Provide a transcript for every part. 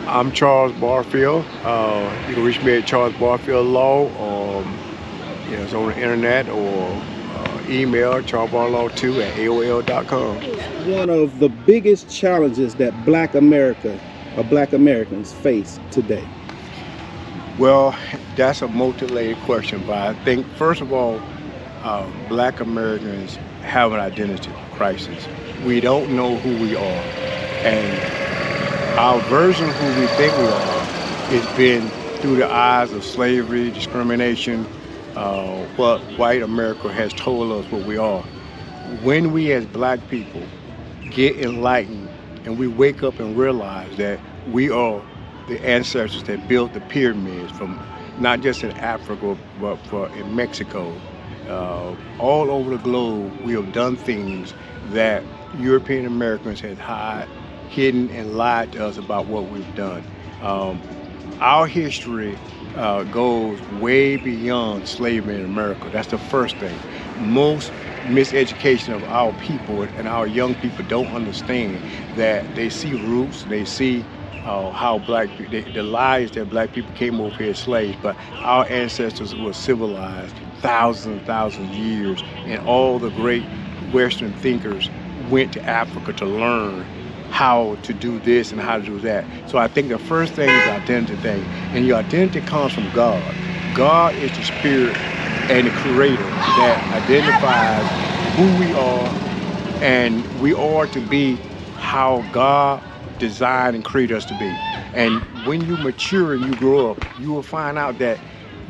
I'm Charles Barfield. You can reach me at Charles Barfield Law. It's on the internet or email charlesbarlaw2 at AOL.com. One of the biggest challenges that Black America or Black Americans face today? Well, that's a multi-layered question, but I think first of all, Black Americans have an identity crisis. We don't know who we are, and our version of who we think we are has been through the eyes of slavery, discrimination, what white America has told us what we are. When we as black people get enlightened and we wake up and realize that we are the ancestors that built the pyramids from not just in Africa but in Mexico, all over the globe, we have done things that European Americans had hidden and lied to us about what we've done. Our history goes way beyond slavery in America. That's the first thing. Most miseducation of our people and our young people don't understand that they see roots, they see how the lies that black people came over here as slaves, but our ancestors were civilized thousands and thousands of years, and all the great Western thinkers went to Africa to learn how to do this and how to do that. So I think the first thing is the identity thing, and your identity comes from God. God is the spirit and the creator that identifies who we are, and we are to be how God designed and created us to be. And when you mature and you grow up, you will find out that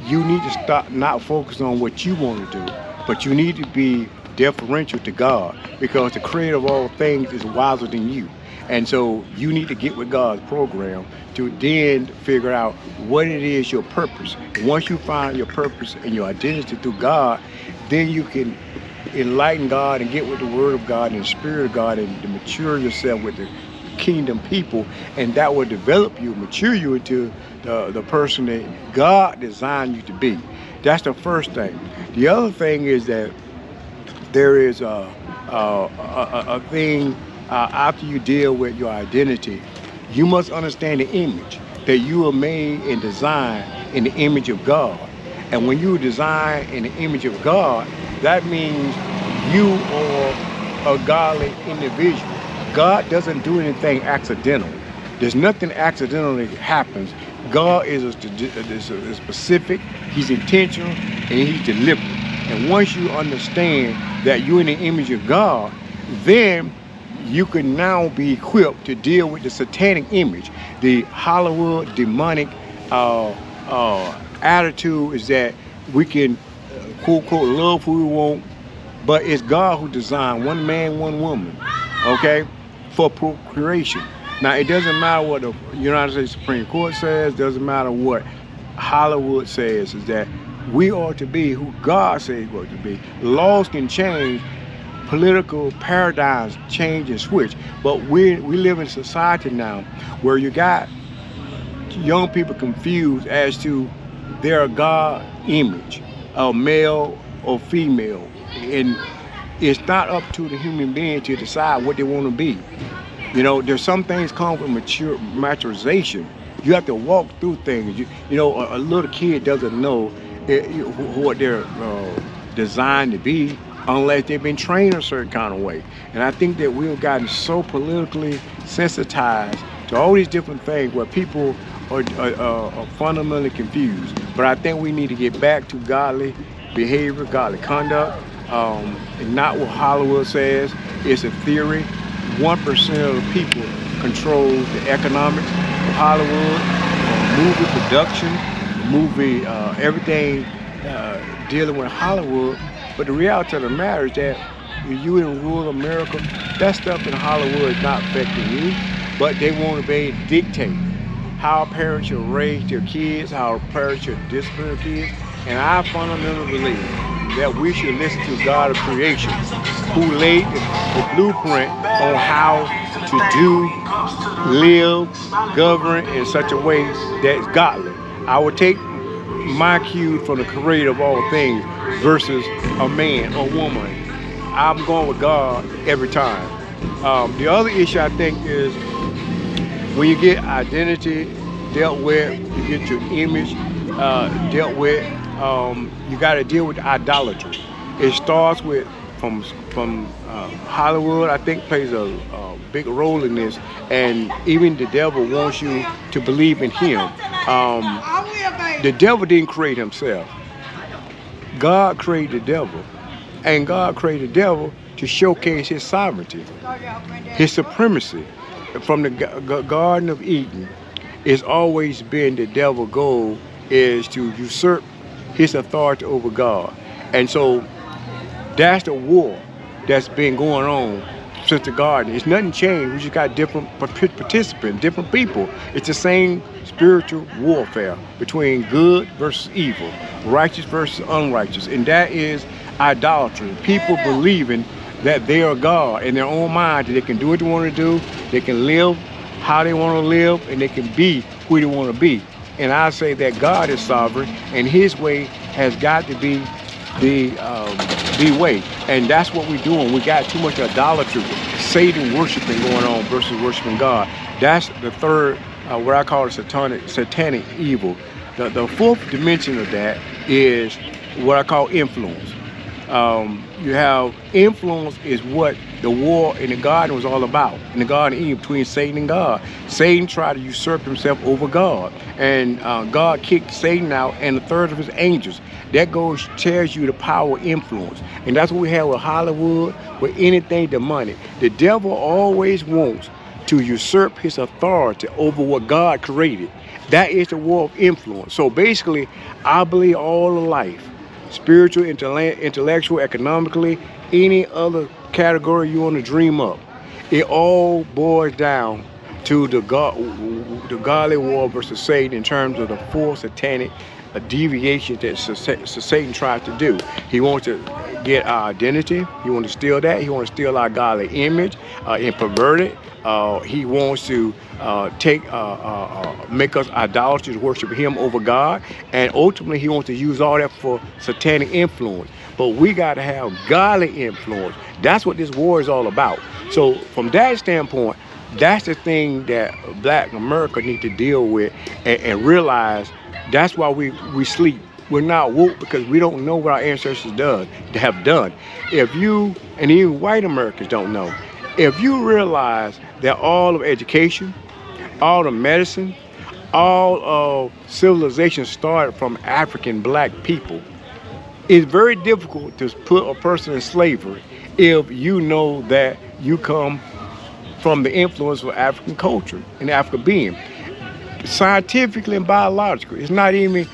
you need to stop not focusing on what you want to do, but you need to be deferential to God, because the creator of all things is wiser than you. And so you need to get with God's program to then figure out what it is, your purpose. And once you find your purpose and your identity through God, then you can enlighten God and get with the Word of God and the Spirit of God and to mature yourself with the kingdom people, and that will develop you, mature you into the person that God designed you to be. That's the first thing. The other thing is that there is a thing after you deal with your identity, you must understand the image that you are made and designed in the image of God. And when you are designed in the image of God, that means you are a godly individual. God doesn't do anything accidental. There's nothing accidental that happens. God is specific, he's intentional, and he's deliberate. And once you understand that you're in the image of God, then you can now be equipped to deal with the satanic image. The Hollywood demonic attitude is that we can quote unquote love who we want, but it's God who designed one man, one woman, okay, for procreation. Now it doesn't matter what the United States Supreme Court says, doesn't matter what Hollywood says, is that we are to be who God says we're to be. Laws can change, political paradigms change and switch, but we live in a society now where you got young people confused as to their God image, male or female, and it's not up to the human being to decide what they want to be. You know, there's some things come with maturization. You have to walk through things. A little kid doesn't know what they're designed to be unless they've been trained a certain kind of way. And I think that we've gotten so politically sensitized to all these different things where people are fundamentally confused. But I think we need to get back to godly behavior, godly conduct, and not what Hollywood says. It's a theory. 1% of the people control the economics of Hollywood, movie production, movie, everything dealing with Hollywood. But the reality of the matter is that when you in rural America, that stuff in Hollywood is not affecting you, but they want to be able to dictate how parents should raise their kids, how parents should discipline their kids. And I fundamentally believe that we should listen to God of creation, who laid the blueprint on how to do, live, govern in such a way that's godly. I would take my cue from the creator of all things versus a man or woman. I'm going with God every time. The other issue I think is When you get identity dealt with, you get your image dealt with. You got to deal with idolatry. It starts with from Hollywood. I think plays a big role in this, and even the devil wants you to believe in him. The devil didn't create himself. God created the devil, and God created the devil to showcase his sovereignty, his supremacy. From the Garden of Eden, it's always been the devil's goal is to usurp his authority over God. And so that's the war that's been going on since the garden. It's nothing changed. We just got different participants, different people. It's the same spiritual warfare between good versus evil, righteous versus unrighteous. And that is idolatry. People believing that they are God in their own mind, that they can do what they want to do, they can live how they want to live, and they can be who they want to be. And I say that God is sovereign, and his way has got to be the way. And that's what we're doing. We got too much idolatry, Satan worshiping going on versus worshiping God. That's the third, what I call the satanic evil. The fourth dimension of that is what I call influence. You have influence is what the war in the garden was all about. In the Garden of Eden, between Satan and God. Satan tried to usurp himself over God. And God kicked Satan out and a third of his angels. That goes, tells you the power of influence. And that's what we have with Hollywood, with anything demonic. The devil always wants to usurp his authority over what God created. That is the war of influence. So basically, I believe all of life, spiritual, intellectual, economically, any other category you want to dream up, it all boils down to the godly war versus Satan in terms of the four satanic deviations that Satan tries to do. He wants to get our identity. He wants to steal that. He wants to steal our godly image and pervert it. He wants to make us idolaters, worship him over God, and ultimately he wants to use all that for satanic influence. But we got to have godly influence. That's what this war is all about. So from that standpoint, that's the thing that Black America need to deal with and realize. That's why we sleep. We're not woke because we don't know what our ancestors have done. If you, and even white Americans don't know, if you realize that all of education, all of medicine, all of civilization started from African Black people, it's very difficult to put a person in slavery if you know that you come from the influence of African culture and African being. Scientifically and biologically, it's not even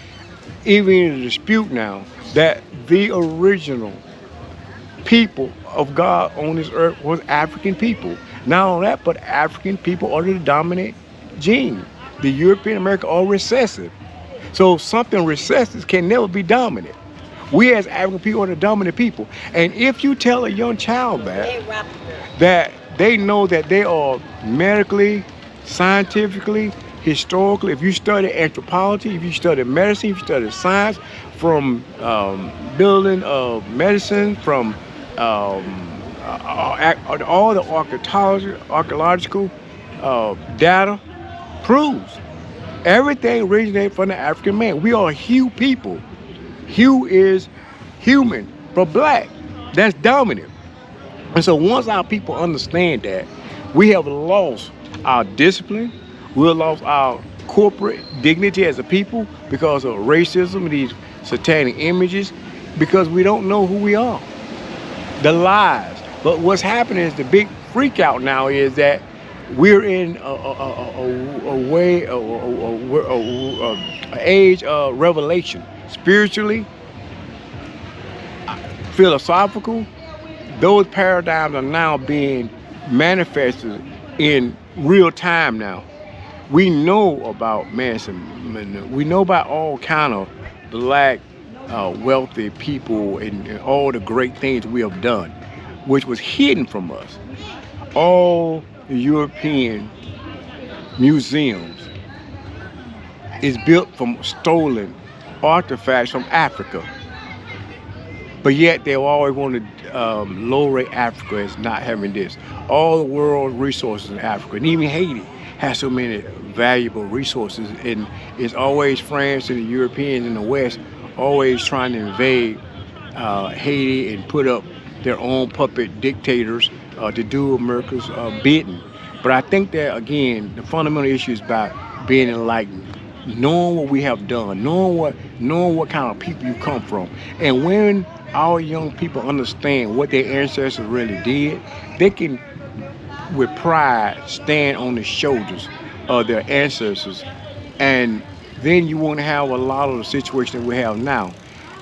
in a dispute now that the original people of God on this earth was African people. Not only that, but African people are the dominant gene. The European American are recessive. So something recessive can never be dominant. We as African people are the dominant people. And if you tell a young child that they know that they are medically, scientifically, historically, if you study anthropology, if you study medicine, if you study science, from building of medicine, from all the archaeological data proves everything originated from the African man. We are Hue people. Hue is human, but Black, that's dominant. And so once our people understand that, we have lost our discipline, we have lost our corporate dignity as a people because of racism and these satanic images, because we don't know who we are. The lies. But what's happening is the big freak out now is that we're in an age of revelation, spiritually, philosophical. Those paradigms are now being manifested in real time now. We know about Manson. We know about all kind of Black wealthy people and all the great things we have done, which was hidden from us. All the European museums is built from stolen artifacts from Africa. But yet they always want to low rate Africa as not having this. All the world resources in Africa, and even Haiti has so many valuable resources, and it's always France and the Europeans in the West always trying to invade Haiti and put up their own puppet dictators to do America's bidding. But I think that again, the fundamental issue is about being enlightened, knowing what we have done, knowing what kind of people you come from, and when our young people understand what their ancestors really did, they can, with pride, stand on the shoulders of their ancestors, and then you won't have a lot of the situation that we have now.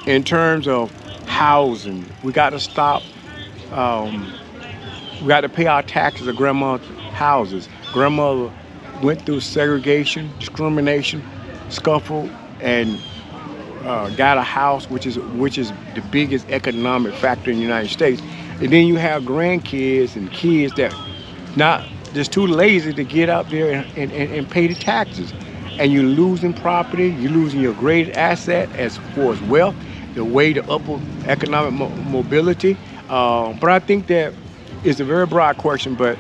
In terms of housing, we got to stop. Um, we got to pay our taxes of grandma's houses. Grandmother went through segregation, discrimination, scuffle, and got a house, which is the biggest economic factor in the United States. And then you have grandkids and kids that not just too lazy to get out there and pay the taxes. And you're losing property, you're losing your great asset as far as wealth, the way to upward economic mobility. But I think that it's a very broad question, but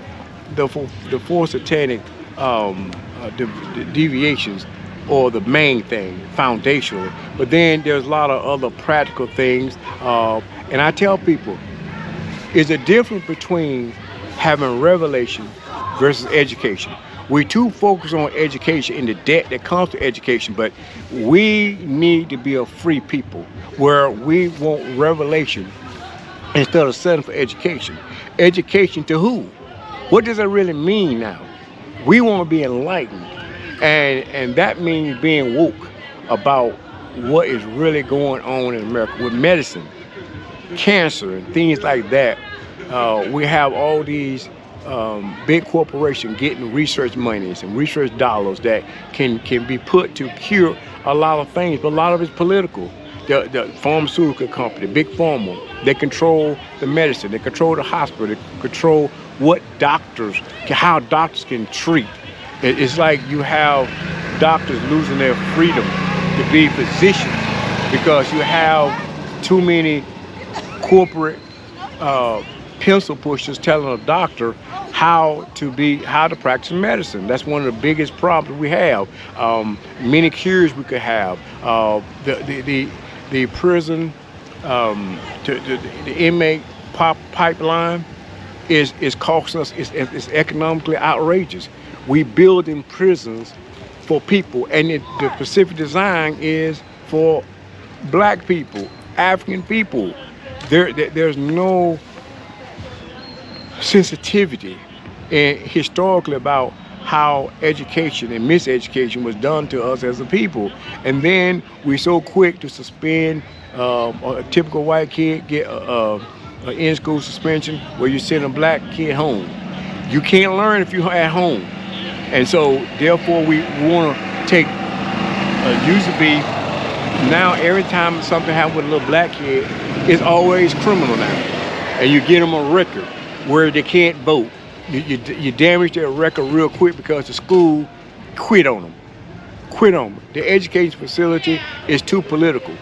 the four satanic deviations or the main thing, foundational. But then there's a lot of other practical things. And I tell people, is a difference between having revelation versus education. We too focus on education and the debt that comes to education, but we need to be a free people where we want revelation instead of settling for education. Education to who? What does that really mean now? We want to be enlightened, and that means being woke about what is really going on in America with medicine, cancer, and things like that. We have all these big corporations getting research monies and research dollars that can be put to cure a lot of things, but a lot of it's political. The pharmaceutical company, big pharma, they control the medicine, they control the hospital, they control how doctors can treat. It's like you have doctors losing their freedom to be physicians because you have too many corporate pencil pushers telling a doctor how to practice medicine. That's one of the biggest problems we have. Many cures we could have. The prison, the inmate pipeline is costing us. It's economically outrageous. We building prisons for people, and the specific design is for black people, African people. There's no sensitivity and historically about how education and miseducation was done to us as a people. And then we're so quick to suspend a typical white kid get an in-school suspension where you send a black kid home. You can't learn if you're at home. And so therefore we want to take used to be, now every time something happens with a little black kid, it's always criminal now. And you get them a record where they can't vote. You damage their record real quick because the school quit on them. The education facility is too political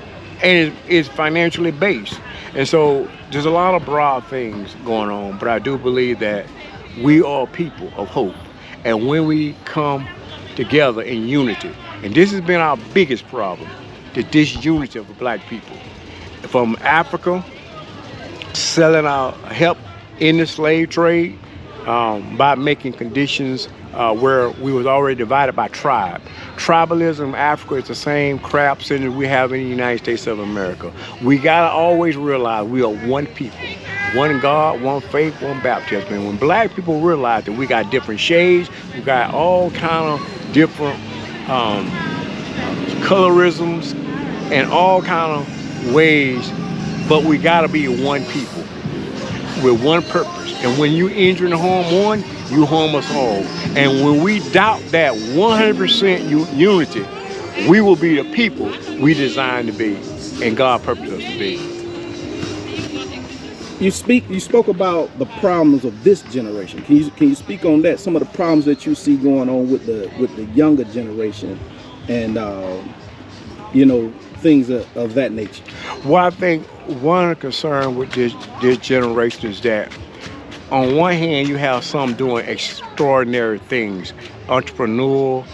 and it's financially based. And so there's a lot of broad things going on, but I do believe that we are people of hope. And when we come together in unity, and this has been our biggest problem, the disunity of the black people. From Africa, selling our help in the slave trade, by making conditions where we was already divided by tribe. Tribalism in Africa is the same crap syndrome we have in the United States of America. We gotta always realize we are one people, one God, one faith, one baptism. And when black people realize that we got different shades, we got all kind of different colorisms and all kind of ways, but we gotta be one people with one purpose. And when you injure and harm one, you harm us all. And when we doubt that 100% unity, we will be the people we designed to be and God purposed us to be. You spoke about the problems of this generation. Can you speak on that? Some of the problems that you see going on with the younger generation, and things of that nature. Well, I think one concern with this generation is that on one hand, you have some doing extraordinary things entrepreneur,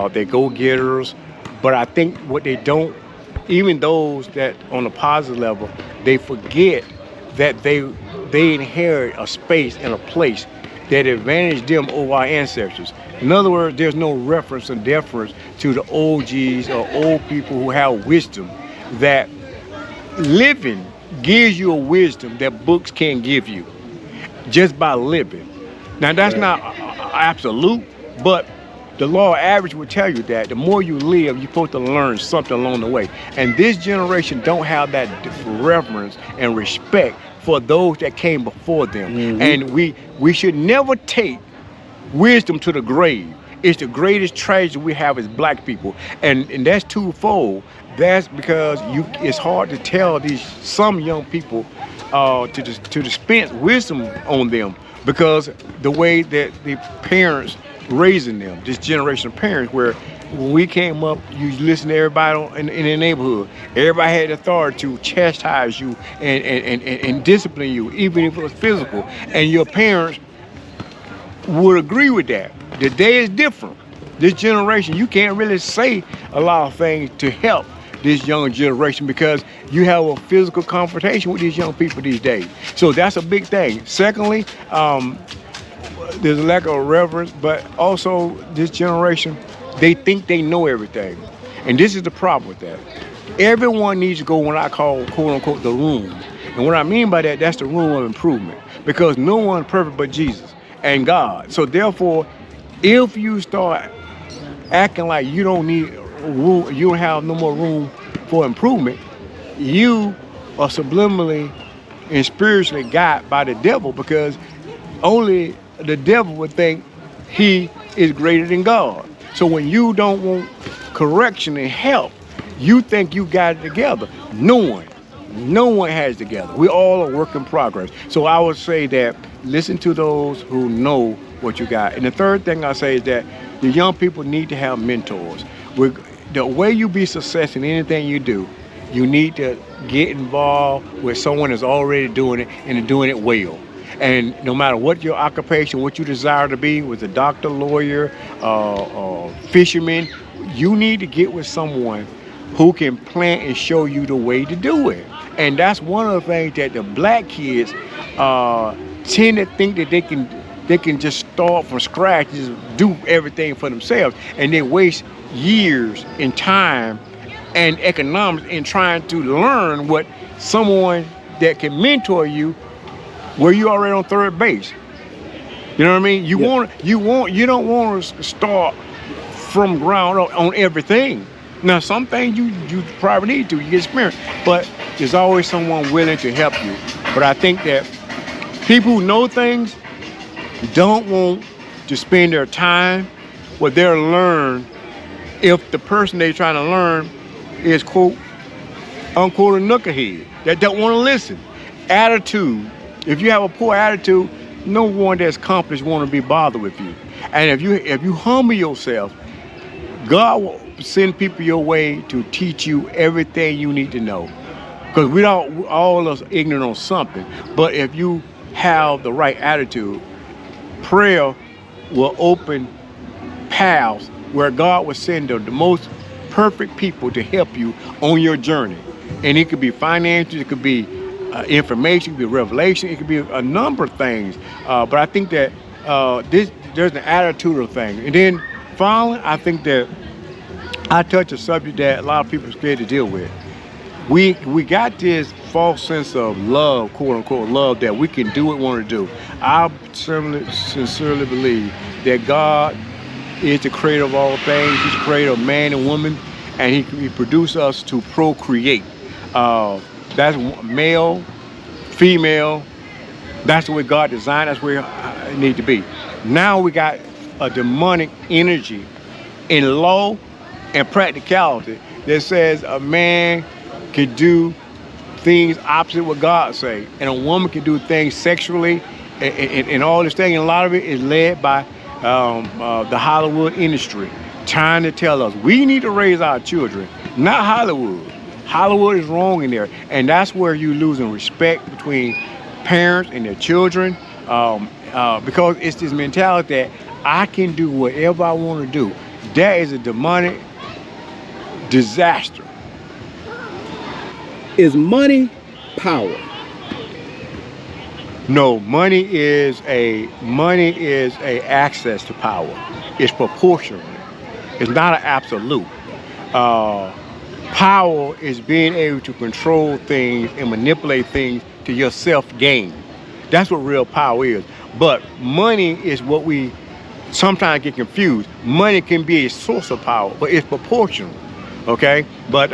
they go-getters. But I think what they don't, even those that on a positive level, they forget that they inherit a space and a place that advantaged them over our ancestors. In other words, there's no reference or deference to the OGs or old people who have wisdom that living gives you a wisdom that books can't give you just by living. Now that's Right. not absolute, but the law of average will tell you that the more you live, you're supposed to learn something along the way. And this generation don't have that reverence and respect for those that came before them. And we should never take wisdom to the grave. It's the greatest treasure we have as black people, and that's twofold. That's because it's hard to tell these some young people to dispense wisdom on them because the way that the parents raising them, this generation of parents, where when we came up, you listen to everybody in the neighborhood. Everybody had authority to chastise you and discipline you, even if it was physical. And your parents would agree with that. The day is different. This generation, you can't really say a lot of things to help this younger generation because you have a physical confrontation with these young people these days. So that's a big thing. Secondly, there's a lack of reverence, but also this generation, they think they know everything. And this is the problem with that. Everyone needs to go what I call, quote unquote, the room. And what I mean by that, that's the room of improvement. Because no one's perfect but Jesus and God. So therefore, if you start acting like you don't need room, you don't have no more room for improvement, you are subliminally and spiritually guided by the devil because only the devil would think he is greater than God. So when you don't want correction and help, you think you got it together. No one has it together. We all are work in progress. So I would say that listen to those who know what you got. And the third thing I say is that the young people need to have mentors. The way you be success in anything you do, you need to get involved with someone that's already doing it and doing it well. And no matter what your occupation, what you desire to be, with a doctor, lawyer, fisherman, you need to get with someone who can plan and show you the way to do it. And that's one of the things that the black kids tend to think that they can just start from scratch, just do everything for themselves, and they waste years in time and economics in trying to learn what someone that can mentor you where you already on third base. You know what I mean? You don't want to start from ground up on everything. Now some things you probably need to, you get experience, but there's always someone willing to help you. But I think that people who know things don't want to spend their time what they'll learn if the person they're trying to learn is quote unquote a knucklehead that don't want to listen. Attitude. If you have a poor attitude, no one that's accomplished want to be bothered with you. And if you humble yourself, God will send people your way to teach you everything you need to know. Because we don't all of us ignorant on something. But if you have the right attitude, prayer will open paths where God will send the most perfect people to help you on your journey. And it could be financial, it could be information, it could be revelation, it could be a number of things. But I think that there's an attitudinal thing. And then finally, I think that I touch a subject that a lot of people are scared to deal with. We got this false sense of love, quote unquote love, that we can do what we want to do. I sincerely believe that God is the creator of all things. He's the creator of man and woman, and he produced us to procreate. That's male, female. That's the way God designed. That's where it need to be. Now we got a demonic energy in law and practicality that says a man can do things opposite what God say, and a woman can do things sexually, and all this thing. And a lot of it is led by the Hollywood industry, trying to tell us we need to raise our children, not Hollywood. Hollywood is wrong in there, and that's where you're losing respect between parents and their children, because it's this mentality that I can do whatever I want to do. That is a demonic disaster. Is money power? No, money is a access to power. It's proportional. It's not an absolute. Power is being able to control things and manipulate things to your self-gain. That's what real power is. But money is what we sometimes get confused. Money can be a source of power, but it's proportional. Okay? But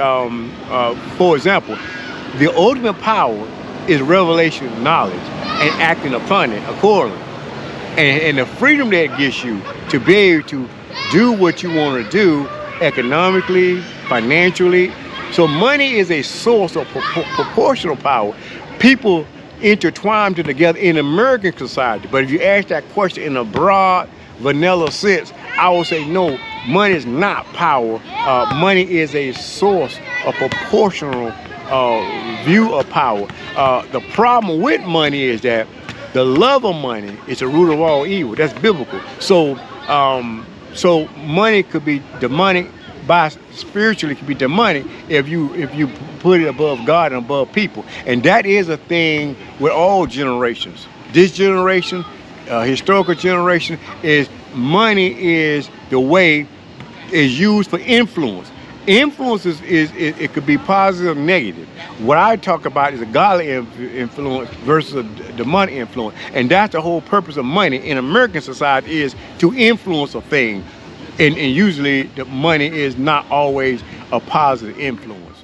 for example, the ultimate power is revelation of knowledge and acting upon it accordingly. And the freedom that gives you to be able to do what you want to do economically, financially. So money is a source of proportional power. People intertwine together in American society. But if you ask that question in a broad, vanilla sense, I would say no, money is not power. Money is a source of proportional view of power. The problem with money is that the love of money is the root of all evil. That's biblical. So so money could be demonic, spiritually could be demonic if you put it above God and above people. And that is a thing with all generations. This generation, historical generation, is money is the way is used for influence. Influence it could be positive or negative. What I talk about is a godly influence versus a demonic influence. And that's the whole purpose of money in American society, is to influence a thing. And usually the money is not always a positive influence.